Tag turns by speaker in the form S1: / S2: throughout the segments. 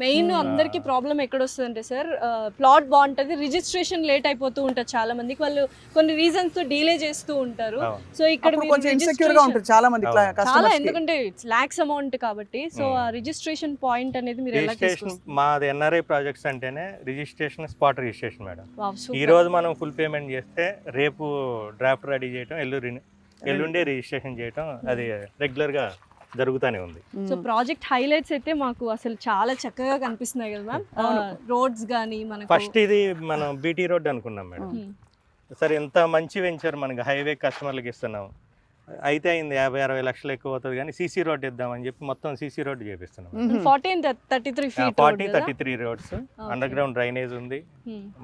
S1: Main అందరికి problem ఎక్కడ వస్తుందంటే సార్, ప్లాట్ బాగుంటుంది, రిజిస్ట్రేషన్ లేట్ అయిపోతూ ఉంటుంది, చాలా మందికి వాళ్ళు కొన్ని రీజన్స్ తో డిలే చేస్తూ ఉంటారు. సో ఇక్కడ
S2: అప్పుడు కొంచెం ఇన్సెక్యూర్ గా ఉంటుంది చాలా మంది
S1: చాలా,
S2: customers కి.
S1: ఎందుకంటే ఇట్స్ లాక్స్ అమౌంట్ కాబట్టి. సో ఆ రిజిస్ట్రేషన్ పాయింట్ అనేది మీరు ఎలా
S3: రిజిస్ట్రేషన్
S1: తీసుకొస్తారు?
S3: మాది ఎన్ఆర్ఐ ప్రాజెక్ట్స్ అంటేనే registration, spot registration madam.
S1: Wow, super.
S3: ఈ రోజు మనం ఫుల్ పేమెంట్ చేస్తే రేపు డ్రాఫ్ట్ రెడీ చేయటం, ఎల్లుండే రిజిస్ట్రేషన్ చేయటం, అది రెగ్యులర్ గా జరుగుతూనే ఉంది.
S1: సో ప్రాజెక్ట్ హైలైట్స్ అయితే మాకు అసలు చాలా చక్కగా కనిపిస్తున్నాయి కదా మ్యామ్. రోడ్స్ గానీ మనకు
S3: ఫస్ట్ ఇది మనం బీటీ రోడ్ అనుకున్నాం మేడం. సరే ఎంత మంచి వెంచర్ మనకి హైవే కస్టమర్లకు ఇస్తున్నాం, అయితే అయింది 50-60 లక్షలు ఎక్కువ అవుతుంది కానీ సీసీ రోడ్ ఇద్దామని చెప్పి మొత్తం సీసీ రోడ్ చేపిస్తున్నాం.
S1: 40-33 feet
S3: 40-33 roads, underground drainage ఉంది,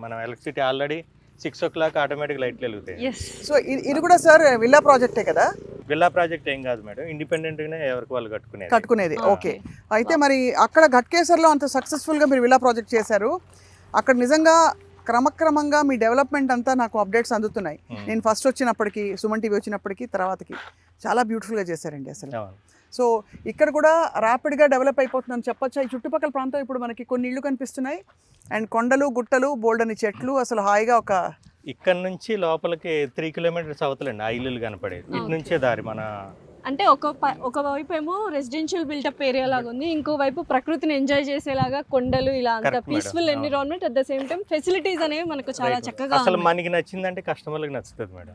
S3: మనం ఎలక్ట్రిసిటీ ఆల్రెడీ 6 o'clock ఆటోమేటిక్ లైట్లు వెలుగుతాయి.
S2: సో ఇది కూడా సార్ విల్లా ప్రాజెక్టే కదా?
S3: విల్లా ప్రాజెక్ట్ ఏం కాదు మేడం, ఇండిపెండెంట్ గానే ఎవరికి వాళ్ళు
S2: కట్టుకునేది. ఓకే, అయితే మరి అక్కడ ఘట్కేసర్లో అంత సక్సెస్ఫుల్గా మీరు విల్లా ప్రాజెక్ట్ చేశారు, అక్కడ నిజంగా క్రమక్రమంగా మీ డెవలప్మెంట్ అంతా నాకు అప్డేట్స్ అందుతున్నాయి. నేను ఫస్ట్ వచ్చినప్పటికీ, సుమన్ టీవీ వచ్చినప్పటికీ, తర్వాతకి చాలా బ్యూటిఫుల్గా చేశారండి అసలు. సో ఇక్కడ కూడా ర్యాపిడ్గా డెవలప్ అయిపోతుందని చెప్పొచ్చా? ఈ చుట్టుపక్కల ప్రాంతం ఇప్పుడు మనకి కొన్ని ఇళ్ళు కనిపిస్తున్నాయి, అండ్ కొండలు గుట్టలు, బోల్డని చెట్లు, అసలు హాయిగా ఒక
S3: ఇక్కడ నుంచి లోపలికి 3 kilometers అవతలండి ఆ ఇల్లులు కనపడేది. ఇటు నుంచే దారి మన
S1: అంటే ఒక వైపు ఏమో రెసిడెన్షియల్ బిల్డప్ ఏరియా లాగా ఉంది, ఇంకో వైపు ప్రకృతిని ఎంజాయ్ చేసేలాగా కొండలు, ఇలా అంత peaceful environment, at the same time facilities అనేవి మనకు చాలా చక్కగా.
S3: అసలు మనకి నచ్చిందంటే కస్టమర్లకు నచ్చుతుంది మేడం.